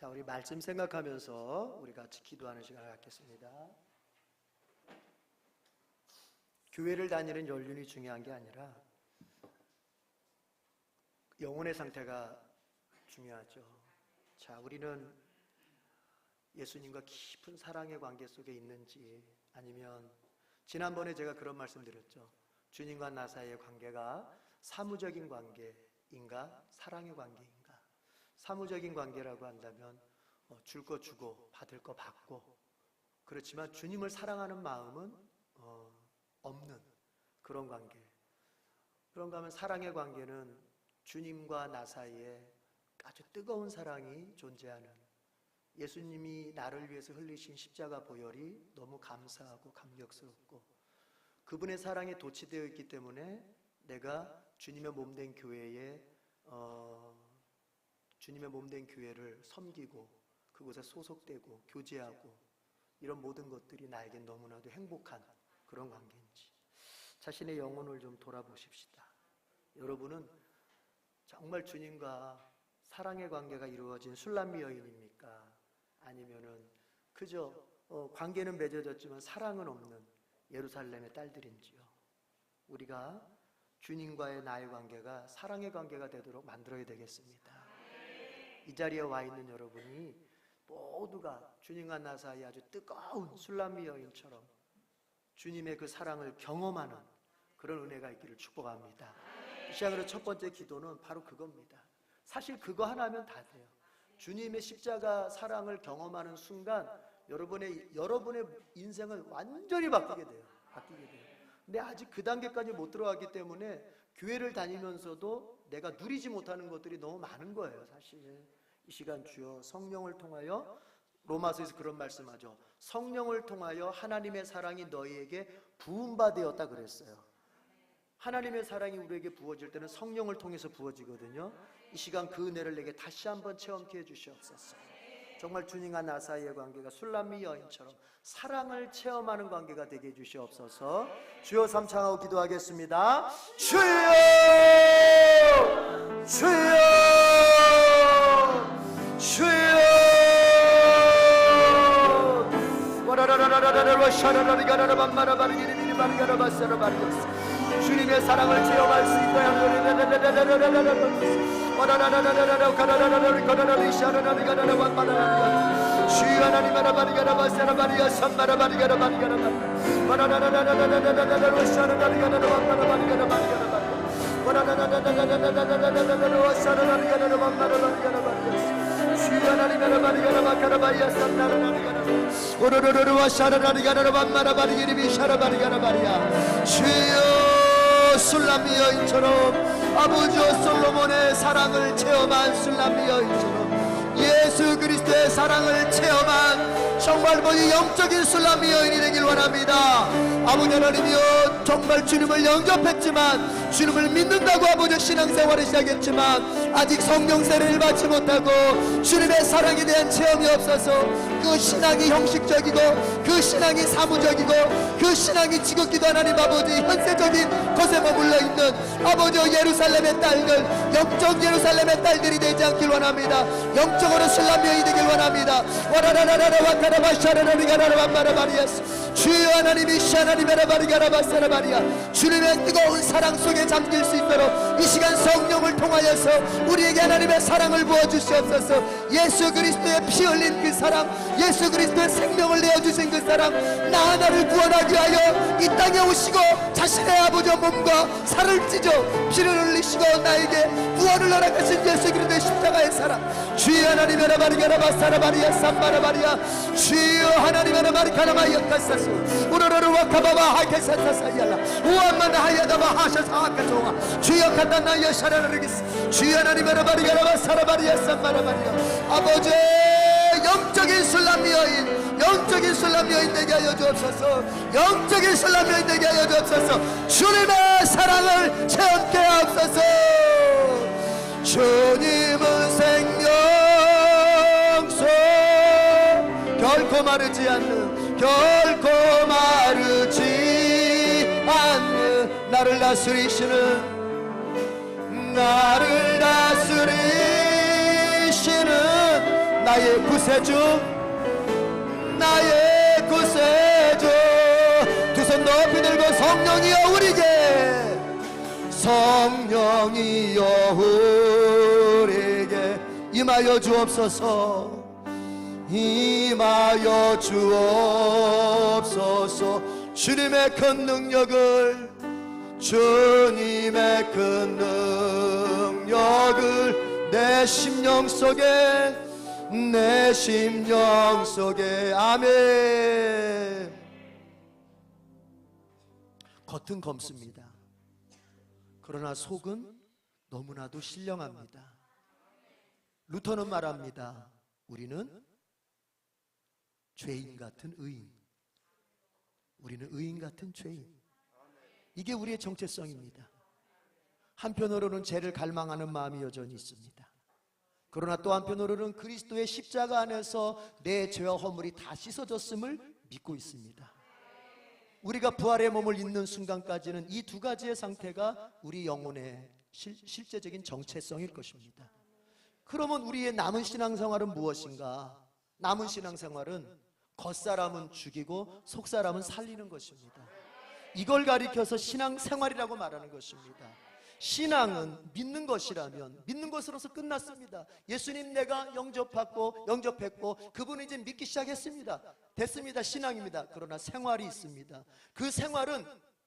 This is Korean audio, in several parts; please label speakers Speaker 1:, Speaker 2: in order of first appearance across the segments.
Speaker 1: 자, 우리 말씀 생각하면서 우리 같이 기도하는 시간을 갖겠습니다. 교회를 다니는 연륜이 중요한 게 아니라 영혼의 상태가 중요하죠. 자, 우리는 예수님과 깊은 사랑의 관계 속에 있는지, 아니면 지난번에 제가 그런 말씀 드렸죠. 주님과 나 사이의 관계가 사무적인 관계인가 사랑의 관계인가. 사무적인 관계라고 한다면 줄 거 주고 받을 거 받고, 그렇지만 주님을 사랑하는 마음은 없는 그런 관계. 그런가 하면 사랑의 관계는 주님과 나 사이에 아주 뜨거운 사랑이 존재하는, 예수님이 나를 위해서 흘리신 십자가 보혈이 너무 감사하고 감격스럽고, 그분의 사랑에 도취되어 있기 때문에 내가 주님의 몸된 교회를 섬기고 그곳에 소속되고 교제하고, 이런 모든 것들이 나에게 너무나도 행복한 그런 관계인지 자신의 영혼을 좀 돌아보십시다. 여러분은 정말 주님과 사랑의 관계가 이루어진 술람미 여인입니까? 아니면은 그저 관계는 맺어졌지만 사랑은 없는 예루살렘의 딸들인지요? 우리가 주님과의 나의 관계가 사랑의 관계가 되도록 만들어야 되겠습니다. 이 자리에 와 있는 여러분이 모두가 주님과 나 사이 아주 뜨거운 술람미 여인처럼 주님의 그 사랑을 경험하는 그런 은혜가 있기를 축복합니다. 이 시간으로 첫 번째 기도는 바로 그겁니다. 사실 그거 하나면 다 돼요. 주님의 십자가 사랑을 경험하는 순간 여러분의 인생은 완전히 바뀌게 돼요. 근데 아직 그 단계까지 못 들어가기 때문에 교회를 다니면서도 내가 누리지 못하는 것들이 너무 많은 거예요. 사실 이 시간 주여 성령을 통하여, 로마서에서 그런 말씀하죠. 성령을 통하여 하나님의 사랑이 너희에게 부음받되었다 그랬어요. 하나님의 사랑이 우리에게 부어질 때는 성령을 통해서 부어지거든요. 이 시간 그 은혜를 내게 다시 한번 체험케 해주시옵소서. 정말 주님과 나 사이의 관계가 술람미 여인처럼 사랑을 체험하는 관계가 되게 해주시옵소서. 주여 삼창하고 기도하겠습니다. 주여 주여 주여 주님의 사랑을 체험할 수 있도록 주여 하나님 주여 술람미 여인처럼 아버지와 솔로몬의 사랑을 체험한 술람미 여인처럼 예수 그리스도의 사랑을 체험한 정말 모두 영적인 술람미 여인이 되길 원합니다. 아버지 하나님이여, 정말 주님을 영접했지만 주님을 믿는다고 아버지 신앙생활을 시작했지만 아직 성령 세례를 받지 못하고 주님의 사랑에 대한 체험이 없어서 그 신앙이 형식적이고 그 신앙이 사무적이고 그 신앙이 지극히도 하나님 아버지 현세적인 것에 머물러 있는 아버지 예루살렘의 딸들, 영적 예루살렘의 딸들이 되지 않길 원합니다. 영적으로 술람미 여인이 되길 원합니다. 주여 하나님이 주님의 뜨거운 사랑 속에 잠길 수 있도록 이 시간 성령을 통하여서 우리에게 하나님의 사랑을 부어주시옵소서. 예수 그리스도의 피 흘린 그 사랑, 예수 그리스도의 생명을 내어주신 그 사랑, 나 하나를 구원하기 위하여 이 땅에 오시고 자신의 아버지 몸과 살을 찢어 피를 흘리시고 나에게 구원을 허락하신 예수 그리스도의 십자가의 사랑. 주여 하나님 주여 하나님 주여 하나님 아버지 영적인 술람미 여인, 영적인 술람미 여인 되게 하여 주옵소서. 영적인 술람미 여인 되게 하여 주옵소서. 주님의 사랑을 체험케 하옵소서. 주님은 생명수 결코 마르지 않는, 결코 마르지 않는 나를 다스리시는, 나를 다스리시는 나의 구세주, 나의 구세주. 두 손 높이 들고 성령이여 우리에게, 성령이여 우리에게 임하여 주옵소서, 임하여 주옵소서. 주님의 큰 능력을, 주님의 큰 능력을 내 심령 속에, 내 심령 속에. 아멘. 겉은 검습니다. 그러나 속은 너무나도 신령합니다. 루터는 말합니다. 우리는 죄인 같은 의인, 우리는 의인 같은 죄인. 이게 우리의 정체성입니다. 한편으로는 죄를 갈망하는 마음이 여전히 있습니다. 그러나 또 한편으로는 그리스도의 십자가 안에서 내 죄와 허물이 다 씻어졌음을 믿고 있습니다. 우리가 부활의 몸을 입는 순간까지는 이 두 가지의 상태가 우리 영혼의 실제적인 정체성일 것입니다. 그러면 우리의 남은 신앙생활은 무엇인가? 남은 신앙생활은 겉사람은 죽이고 속사람은 살리는 것입니다. 이걸 가리켜서 신앙생활이라고 말하는 것입니다. 신앙은 믿는 것이라면 믿는 것으로서 끝났습니다. 예수님 내가 영접했고 그분은 이제 믿기 시작했습니다. 됐습니다. 신앙입니다. 그러나 생활이 있습니다. 그 생활은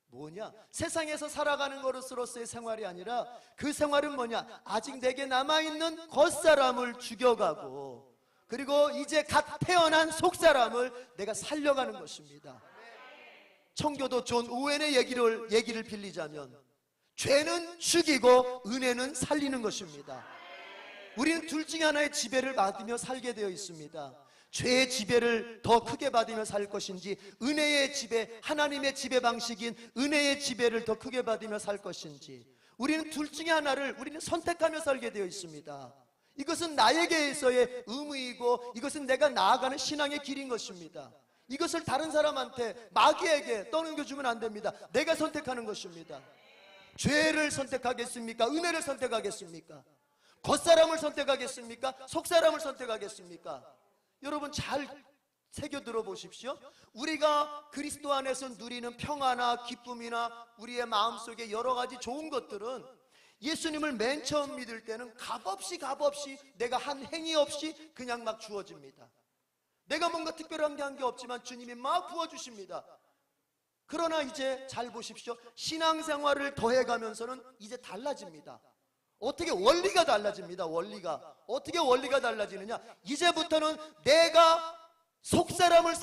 Speaker 1: 뭐냐? 세상에서 살아가는 것으로서의 생활이 아니라 그 생활은 뭐냐? 아직 내게 남아있는 겉사람을 죽여가고, 그리고 이제 갓 태어난 속사람을 내가 살려가는 것입니다. 청교도 존 오웬의 얘기를 빌리자면, 죄는 죽이고 은혜는 살리는 것입니다. 우리는 둘 중에 하나의 지배를 받으며 살게 되어 있습니다. 죄의 지배를 더 크게 받으며 살 것인지, 은혜의 지배, 하나님의 지배 방식인 은혜의 지배를 더 크게 받으며 살 것인지, 우리는 둘 중에 하나를 우리는 선택하며 살게 되어 있습니다. 이것은 나에게서의 의무이고, 이것은 내가 나아가는 신앙의 길인 것입니다. 이것을 다른 사람한테, 마귀에게 떠넘겨주면 안 됩니다. 내가 선택하는 것입니다. 죄를 선택하겠습니까? 은혜를 선택하겠습니까? 겉사람을 선택하겠습니까? 속사람을 선택하겠습니까? 여러분 잘 새겨 들어보십시오. 우리가 그리스도 안에서 누리는 평화나 기쁨이나 우리의 마음속에 여러 가지 좋은 것들은 예수님을 맨 처음 믿을 때는 값없이 내가 한 행위 없이 그냥 막 주어집니다. 내가 뭔가 특별한 게 한 게 없지만 주님이 막 부어주십니다. 그러나 이제 잘 보십시오. 신앙생활을 더해가면서는 이제 달라집니다. 어떻게? 원리가 달라집니다. 원리가. 어떻게 원리가 달라지느냐? 이제부터는 내가 속사람을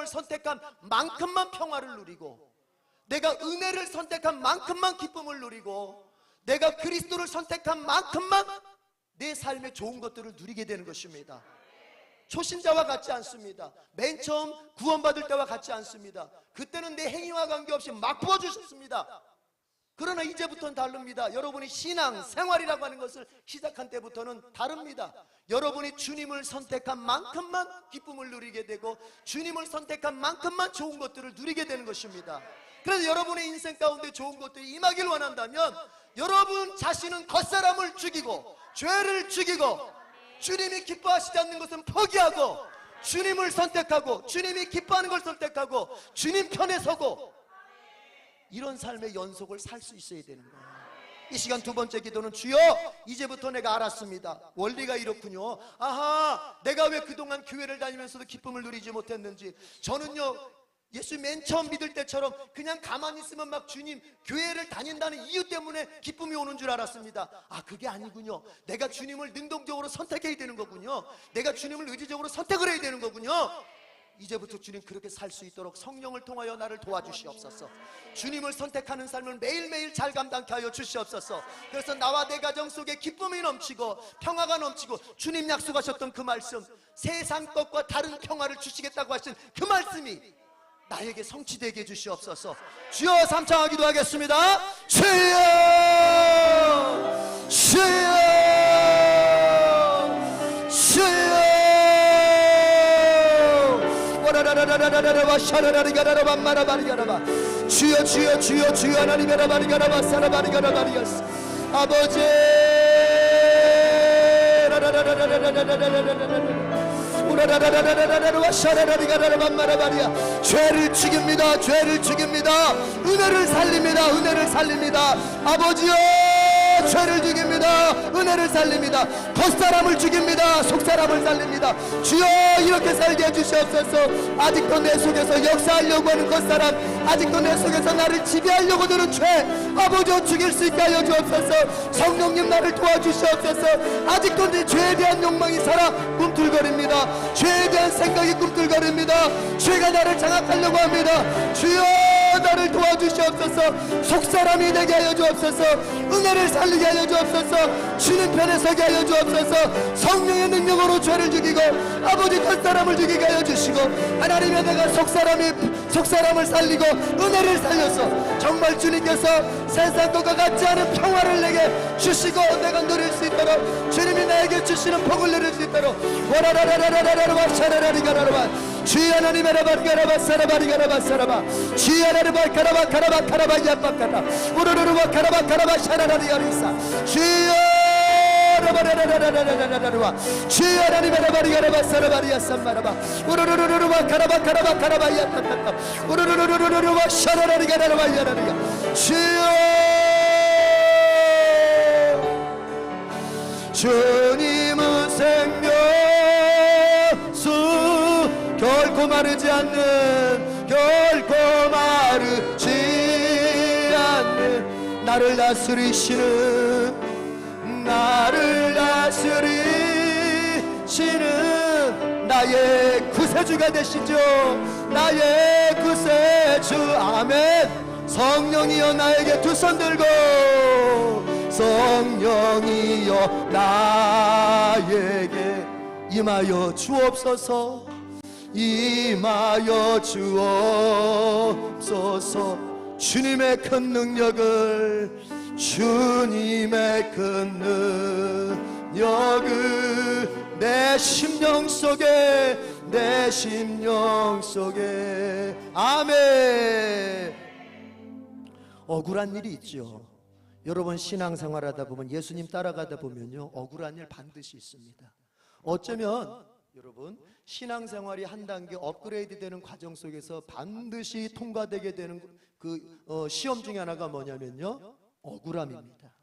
Speaker 1: 선택한 만큼만 평화를 누리고, 내가 은혜를 선택한 만큼만 기쁨을 누리고, 내가 그리스도를 선택한 만큼만 내 삶의 좋은 것들을 누리게 되는 것입니다. 초신자와 같지 않습니다. 맨 처음 구원받을 때와 같지 않습니다. 그때는 내 행위와 관계없이 막 부어주셨습니다. 그러나 이제부터는 다릅니다. 여러분이 신앙생활이라고 하는 것을 시작한 때부터는 다릅니다. 여러분이 주님을 선택한 만큼만 기쁨을 누리게 되고, 주님을 선택한 만큼만 좋은 것들을 누리게 되는 것입니다. 그래서 여러분의 인생 가운데 좋은 것들이 임하길 원한다면, 여러분 자신은 겉사람을 죽이고 죄를 죽이고, 주님이 기뻐하시지 않는 것은 포기하고 주님을 선택하고, 주님이 기뻐하는 걸 선택하고 주님 편에 서고, 이런 삶의 연속을 살 수 있어야 되는 거예요. 이 시간 두 번째 기도는, 주여 이제부터 내가 알았습니다. 원리가 이렇군요. 아하, 내가 왜 그동안 교회를 다니면서도 기쁨을 누리지 못했는지. 저는요, 예수 맨 처음 믿을 때처럼 그냥 가만히 있으면 막 주님, 교회를 다닌다는 이유 때문에 기쁨이 오는 줄 알았습니다. 아, 그게 아니군요. 내가 주님을 능동적으로 선택해야 되는 거군요. 내가 주님을 의지적으로 선택을 해야 되는 거군요. 이제부터 주님 그렇게 살 수 있도록 성령을 통하여 나를 도와주시옵소서. 주님을 선택하는 삶을 매일매일 잘 감당케 하여 주시옵소서. 그래서 나와 내 가정 속에 기쁨이 넘치고 평화가 넘치고, 주님 약속하셨던 그 말씀, 세상 것과 다른 평화를 주시겠다고 하신 그 말씀이 나에게 성취되게 해주시옵소서. 주여, 삼창하기도 하겠습니다. 주여, 주여, 주여. 주여, 주여, 주여, 주여. 하나님 아버지, 죄를 죽입니다. 죄를 죽입니다. 은혜를 살립니다. 은혜를 살립니다. 아버지여, 죄를 죽입니다. 은혜를 살립니다. 겉사람을 죽입니다. 속사람을 살립니다. 주여, 이렇게 살게 해주시옵소서. 아직도 내 속에서 역사하려고 하는 겉사람, 아직도 내 속에서 나를 지배하려고 드는 죄, 아버지여, 죽일 수 있게 하여 주옵소서. 성령님, 나를 도와주시옵소서. 아직도 내 죄에 대한 욕망이 살아 꿈틀거립니다. 죄에 대한 생각이 꿈틀거립니다. 죄가 나를 장악하려고 합니다. 주여, 나를 도와주시옵소서. 속사람이 되게 하여 주옵소서. 은혜를 살리게 하여 주옵소서. 주님 편에 서게 하여 주옵소서. 성령의 능력으로 죄를 죽이고 아버지 겉사람을 죽이게 하여 주시고, 하나님의 내가 속사람을 살리고 은혜를 살려서 정말 주님께서 세상 것과 같지 않은 평화를 내게 주시고 내가 누릴 수 있도록, 주님이 나에게 주시는 복을 누릴 수 있도록, 주여 하나님의 라바리가라바사라바리가라바사라바, 주여 하나님 바카라바카라바카라바 야바카라 우르르르바 카라바카라바 샤라라리가리사, 주여 라바라라라라라라라라라, 주여 하나님의 라바리가라바사라바리야산마라바 우르르르르바 카라바카라바카라바 야타타타 우르르르르르바 샤라라리가라바 야라리가, 주님은 생명수, 결코 마르지 않는, 결코 마르지 않는, 나를 다스리시는, 나를 다스리시는 나의 구세주가 되시죠. 나의 구세주. 아멘. 성령이여 나에게 두 손 들고, 성령이여 나에게 임하여 주옵소서. 임하여 주옵소서. 주님의 큰 능력을, 주님의 큰 능력을 내 심령 속에, 내 심령 속에. 아멘. 억울한 일이 있죠. 여러분, 신앙생활 하다 보면, 예수님 따라가다 보면요, 억울한 일 반드시 있습니다. 어쩌면 여러분, 신앙생활이 한 단계 업그레이드 되는 과정 속에서 반드시 통과되게 되는 시험 중에 하나가 뭐냐면요, 억울함입니다.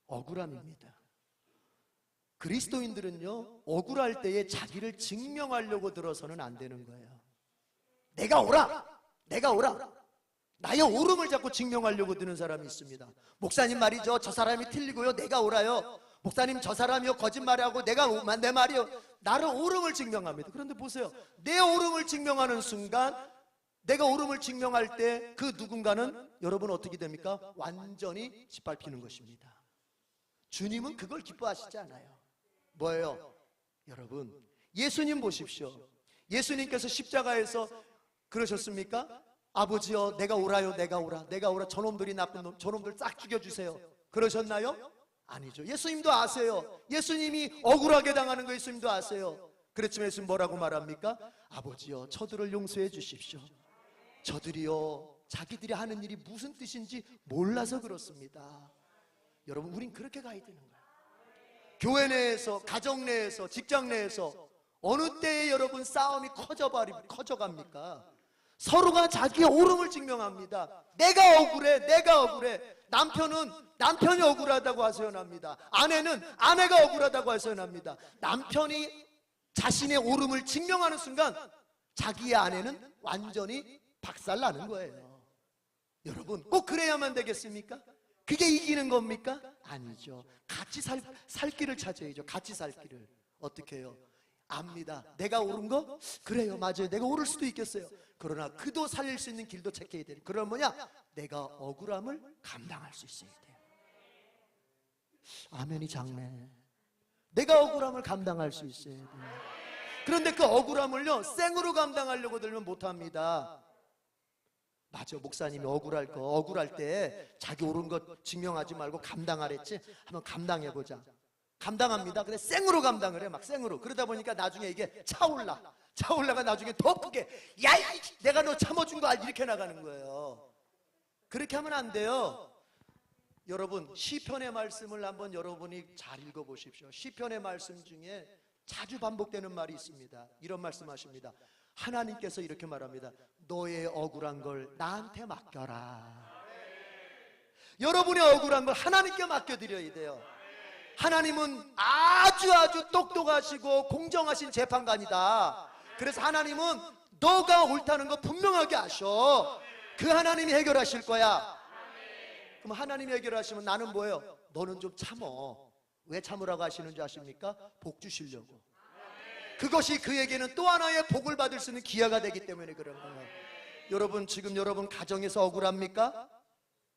Speaker 1: 억울함입니다. 그리스도인들은요, 억울할 때에 자기를 증명하려고 들어서는 안 되는 거예요. 내가 옳아, 내가 옳아, 나의 옳음을 자꾸 증명하려고 드는 사람이 있습니다. 목사님 말이죠, 저 사람이 틀리고요, 내가 옳아요. 목사님, 저 사람이요 거짓말하고 내 말이요, 나를 옳음을 증명합니다. 그런데 보세요, 내 옳음을 증명하는 순간, 내가 옳음을 증명할 때 그 누군가는 여러분 어떻게 됩니까? 완전히 짓밟히는 것입니다. 주님은 그걸 기뻐하시지 않아요. 뭐예요? 여러분, 예수님 보십시오. 예수님께서 십자가에서 그러셨습니까? 아버지여, 내가 옳아요, 내가 옳아, 내가 옳아, 저놈들이 나쁜 놈, 저놈들 싹 죽여주세요, 그러셨나요? 아니죠. 예수님도 아세요. 예수님이 억울하게 당하는 거 예수님도 아세요. 그렇지만 예수님 뭐라고 말합니까? 아버지여, 저들을 용서해 주십시오. 저들이요, 자기들이 하는 일이 무슨 뜻인지 몰라서 그렇습니다. 여러분, 우린 그렇게 가야 되는 거예요. 교회 내에서, 가정 내에서, 직장 내에서 어느 때에 여러분 싸움이 커져갑니까? 서로가 자기의 옳음을 증명합니다. 내가 억울해, 내가 억울해. 남편이 억울하다고 하소연합니다. 아내는 아내가 억울하다고 하소연합니다. 남편이 자신의 옳음을 증명하는 순간 자기의 아내는 완전히 박살나는 거예요. 여러분, 꼭 그래야만 되겠습니까? 그게 이기는 겁니까? 아니죠. 같이 살 길을 찾아야죠. 같이 살 길을. 어떻게 해요? 압니다. 내가 옳은 거? 그래요, 맞아요, 내가 옳을 수도 있겠어요. 그러나 그도 살릴 수 있는 길도 찾게 돼요. 그러면 뭐냐? 내가 억울함을 감당할 수 있어야 돼요. 아멘이 작네. 내가 억울함을 감당할 수 있어야 돼요. 그런데 그 억울함을요, 생으로 감당하려고 들면 못합니다. 맞아, 목사님이 억울할 때 자기 옳은 것 증명하지 말고 감당하랬지? 한번 감당해보자. 감당합니다. 근데 생으로 감당을 해, 막 생으로. 그러다 보니까 나중에 이게 차올라가 나중에 더 크게, 야, 내가 너 참아준 거 알지? 이렇게 나가는 거예요. 그렇게 하면 안 돼요. 여러분, 시편의 말씀을 한번 여러분이 잘 읽어보십시오. 시편의 말씀 중에 자주 반복되는 말이 있습니다. 이런 말씀하십니다. 하나님께서 이렇게 말합니다. 너의 억울한 걸 나한테 맡겨라. 여러분의 억울한 걸 하나님께 맡겨드려야 돼요. 하나님은 아주 똑똑하시고 공정하신 재판관이다. 그래서 하나님은 너가 옳다는 거 분명하게 아셔. 그 하나님이 해결하실 거야. 그럼 하나님이 해결하시면 나는 뭐예요? 너는 좀 참어. 왜 참으라고 하시는 줄 아십니까? 복 주시려고. 그것이 그에게는 또 하나의 복을 받을 수 있는 기회가 되기 때문에 그런 거예요. 여러분, 지금 여러분 가정에서 억울합니까?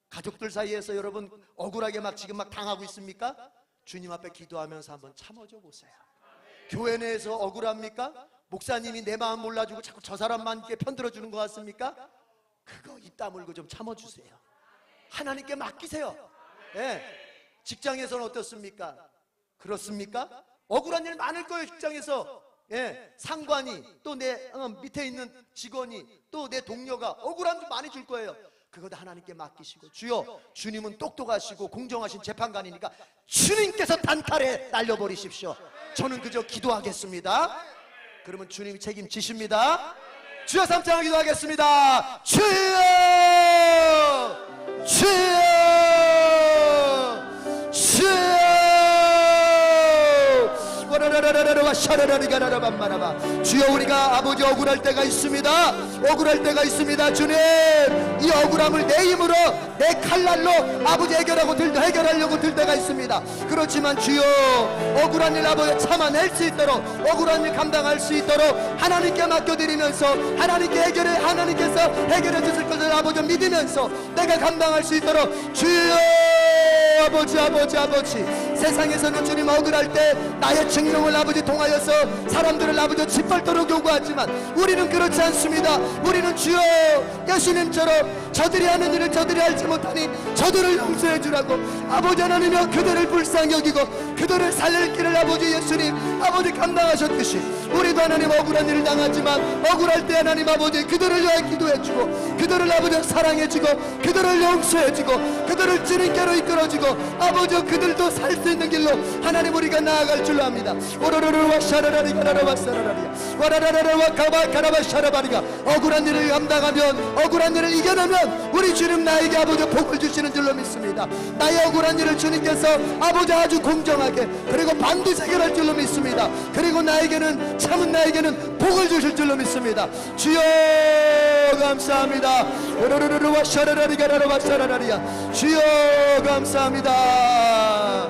Speaker 1: 가족들 사이에서 여러분 억울하게 지금 당하고 있습니까? 주님 앞에 기도하면서 한번 참아줘 보세요. 교회 내에서 억울합니까? 목사님이 내 마음 몰라주고 자꾸 저 사람만 편들어 주는 것 같습니까? 그거 입 다물고 좀 참아주세요. 하나님께 맡기세요. 예. 직장에서는 어떻습니까? 그렇습니까? 억울한 일 많을 거예요. 직장에서. 예. 상관이, 또 내 밑에 있는 직원이, 또 내 동료가 억울한 일 많이 줄 거예요. 그것도 하나님께 맡기시고, 주여, 주님은 똑똑하시고 공정하신 재판관이니까 주님께서 단칼에 날려버리십시오. 저는 그저 기도하겠습니다. 그러면 주님이 책임지십니다. 주여, 삼창을 기도하겠습니다. 주여, 주여, 주여. 주여, 우리가 아버지 억울할 때가 있습니다. 억울할 때가 있습니다. 주님, 이 억울함을 내 힘으로, 내 칼날로 아버지 해결하려고 들 때가 있습니다. 그렇지만 주여, 억울한 일 아버지 참아낼 수 있도록, 억울한 일 감당할 수 있도록 하나님께 맡겨드리면서 하나님께서 해결해 주실 것을 아버지 믿으면서 내가 감당할 수 있도록, 주여, 아버지, 세상에서는 주님 억울할 때 나의 증명을 아버지 통하여서 사람들을 아버지 짓밟도록 요구하지만 우리는 그렇지 않습니다. 우리는 주여, 예수님처럼 저들이 하는 일을 저들이 알지 못하니 저들을 용서해 주라고 아버지 하나님이여 그들을 불쌍히 여기고 그들을 살릴 길을 아버지 예수님 아버지 감당하셨듯이 우리도 하나님 억울한 일을 당하지만 억울할 때 하나님 아버지 그들을 위해 기도해 주고 그들을 아버지 사랑해 주고 그들을 용서해 주고 그들을 주님께로 이끌어 주고 아버지 그들도 살 수 있는 길로 하나님 우리가 나아갈 줄로 합니다. 오로로로와 샤라라리가라라와 사라라리야 와라라라와 가바가라바 샤라바리가 억울한 일을 감당하면 억울한 일을 이겨내면 우리 주님 나에게 아버지 복을 주시는 줄로 믿습니다. 나의 억울한 일을 주님께서 아버지 아주 공정하게 그리고 반드시 해결할 줄로 믿습니다. 그리고 참은 나에게는 복을 주실 줄로 믿습니다. 주여 감사합니다. 오로로로와 샤라라리가라라와 사라라리야 주여 감사합니다.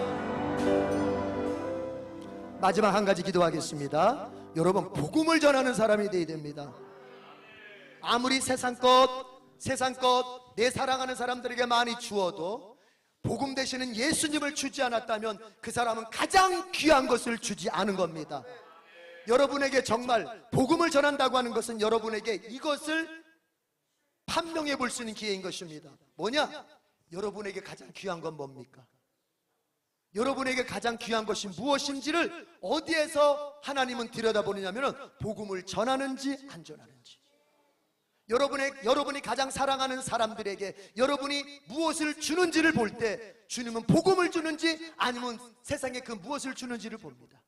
Speaker 1: 마지막 한 가지 기도하겠습니다. 여러분, 복음을 전하는 사람이 되어야 됩니다. 아무리 세상 것 내 사랑하는 사람들에게 많이 주어도 복음 되시는 예수님을 주지 않았다면 그 사람은 가장 귀한 것을 주지 않은 겁니다. 여러분에게 정말 복음을 전한다고 하는 것은 여러분에게 이것을 판명해 볼 수 있는 기회인 것입니다. 뭐냐? 여러분에게 가장 귀한 건 뭡니까? 여러분에게 가장 귀한 것이 무엇인지를 어디에서 하나님은 들여다보느냐면 복음을 전하는지 안 전하는지. 여러분이 가장 사랑하는 사람들에게 여러분이 무엇을 주는지를 볼 때 주님은 복음을 주는지 아니면 세상에 그 무엇을 주는지를 봅니다.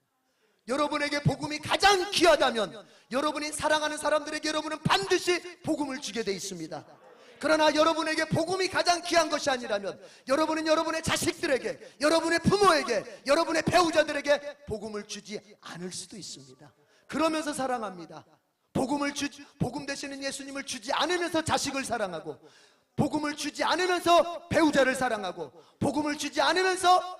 Speaker 1: 여러분에게 복음이 가장 귀하다면 여러분이 사랑하는 사람들에게 여러분은 반드시 복음을 주게 돼 있습니다. 그러나 여러분에게 복음이 가장 귀한 것이 아니라면 여러분은 여러분의 자식들에게, 여러분의 부모에게, 여러분의 배우자들에게 복음을 주지 않을 수도 있습니다. 그러면서 사랑합니다. 복음 되시는 예수님을 주지 않으면서 자식을 사랑하고, 복음을 주지 않으면서 배우자를 사랑하고, 복음을 주지 않으면서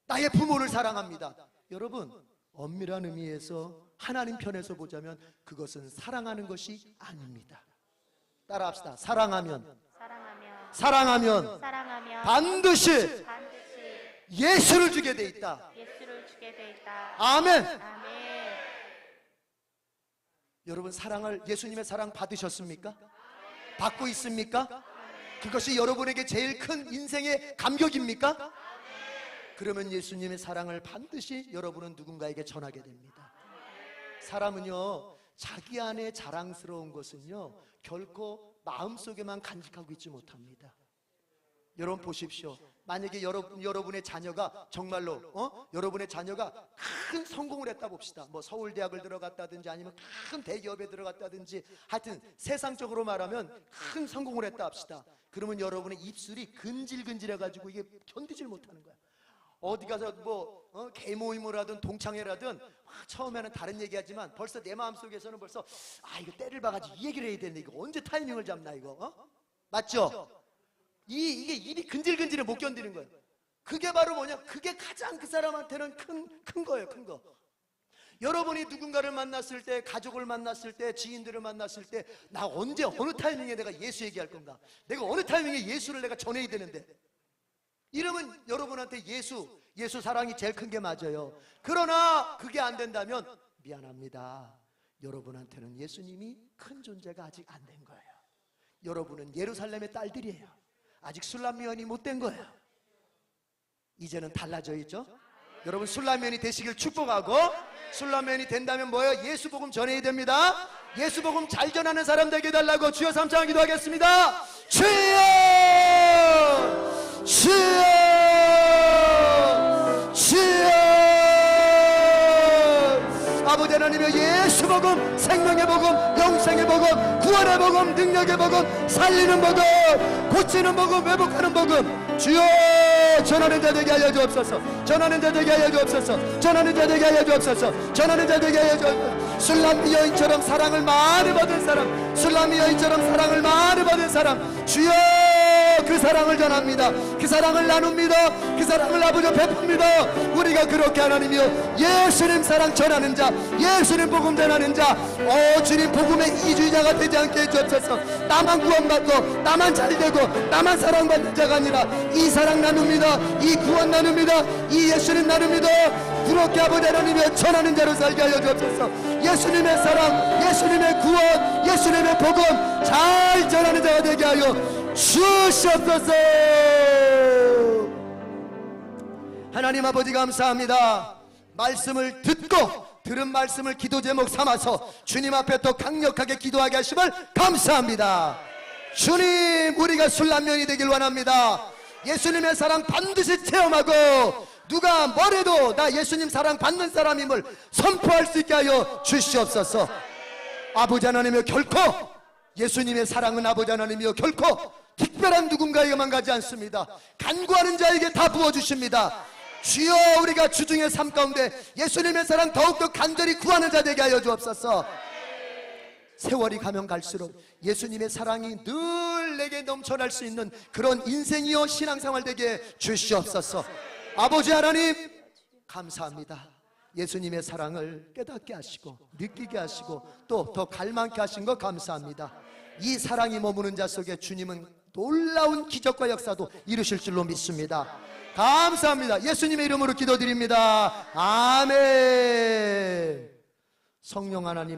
Speaker 1: 나의 부모를 사랑합니다. 여러분, 엄밀한 의미에서 하나님 편에서 보자면 그것은 사랑하는 것이 아닙니다. 따라합시다. 사랑하면 반드시 예수를 주게 돼 있다. 아멘. 여러분, 예수님의 사랑 받으셨습니까? 받고 있습니까? 그것이 여러분에게 제일 큰 인생의 감격입니까? 그러면 예수님의 사랑을 반드시 여러분은 누군가에게 전하게 됩니다. 사람은요, 자기 안에 자랑스러운 것은요 결코 마음속에만 간직하고 있지 못합니다. 여러분 보십시오. 만약에 여러분의 자녀가 정말로 여러분의 자녀가 큰 성공을 했다 봅시다. 뭐 서울대학을 들어갔다든지 아니면 큰 대기업에 들어갔다든지 하여튼 세상적으로 말하면 큰 성공을 했다 합시다. 그러면 여러분의 입술이 근질근질해가지고 이게 견디질 못하는 거야. 어디 가서 뭐 개모임을 하든 동창회라든 처음에는 다른 얘기하지만 벌써 내 마음속에서는 벌써 이거 때를 봐가지고 이 얘기를 해야 되는데 이거 언제 타이밍을 잡나 이거 맞죠? 이게 입이 근질근질해 못 견디는 거예요. 그게 바로 뭐냐? 그게 가장 그 사람한테는 큰 거예요. 큰 거. 여러분이 누군가를 만났을 때, 가족을 만났을 때, 지인들을 만났을 때 나 언제 어느 타이밍에 내가 예수 얘기할 건가? 내가 어느 타이밍에 예수를 내가 전해야 되는데 이러면 여러분한테 예수 사랑이 제일 큰 게 맞아요. 그러나 그게 안 된다면 미안합니다. 여러분한테는 예수님이 큰 존재가 아직 안 된 거예요. 여러분은 예루살렘의 딸들이에요. 아직 술람미원이 못 된 거예요. 이제는 달라져 있죠? 여러분 술람미원이 되시길 축복하고, 술람미원이 된다면 뭐예요? 예수 복음 전해야 됩니다. 예수 복음 잘 전하는 사람 되게 해달라고 주여 삼창 기도하겠습니다. 주여 주여 주여. 아버지 하나님의 예수 복음, 생명의 복음, 영생의 복음, 구원의 복음, 능력의 복음, 살리는 복음, 고치는 복음, 회복하는 복음, 주여 전하는 자 되게 하여 주옵소서. 전하는 자 되게 하여 주옵소서. 전하는 자 되게 하여 주옵소서. 전하는 자 되게 하여 주옵소서. 술람미 여인처럼 사랑을 많이 받은 사람, 술람미 여인처럼 사랑을 많이 받은 사람, 주여 그 사랑을 전합니다. 그 사랑을 나눕니다. 그 사랑을 아버지 베풉니다. 우리가 그렇게 하나님이여 예수님 사랑 전하는 자, 예수님 복음 전하는 자, 주님 복음의 이주의자가 되지 않게 해주옵소서. 나만 구원받고 나만 잘되고 나만 사랑받는 자가 아니라 이 사랑 나눕니다. 이 구원 나눕니다. 이 예수님 나눕니다. 그렇게 아버지 하나님이여 전하는 자로 살게 하여 주옵소서. 예수님의 사랑, 예수님의 구원, 예수님의 복음 잘 전하는 자가 되게 하여 주시옵소서. 하나님 아버지 감사합니다. 말씀을 듣고 들은 말씀을 기도 제목 삼아서 주님 앞에 더 강력하게 기도하게 하심을 감사합니다. 주님, 우리가 술람면이 되길 원합니다. 예수님의 사랑 반드시 체험하고 누가 뭐래도 나 예수님 사랑 받는 사람임을 선포할 수 있게 하여 주시옵소서. 아버지 하나님이여 결코 예수님의 사랑은 아버지 하나님이여 결코 특별한 누군가에게만 가지 않습니다. 간구하는 자에게 다 부어주십니다. 주여 우리가 주중의 삶 가운데 예수님의 사랑 더욱더 간절히 구하는 자 되게 하여 주옵소서. 세월이 가면 갈수록 예수님의 사랑이 늘 내게 넘쳐날 수 있는 그런 인생이요 신앙생활 되게 주시옵소서. 아버지 하나님 감사합니다. 예수님의 사랑을 깨닫게 하시고 느끼게 하시고 또 더 갈망케 하신 것 감사합니다. 이 사랑이 머무는 자 속에 주님은 놀라운 기적과 역사도 이루실 줄로 믿습니다. 감사합니다. 예수님의 이름으로 기도드립니다. 아멘. 성령 하나님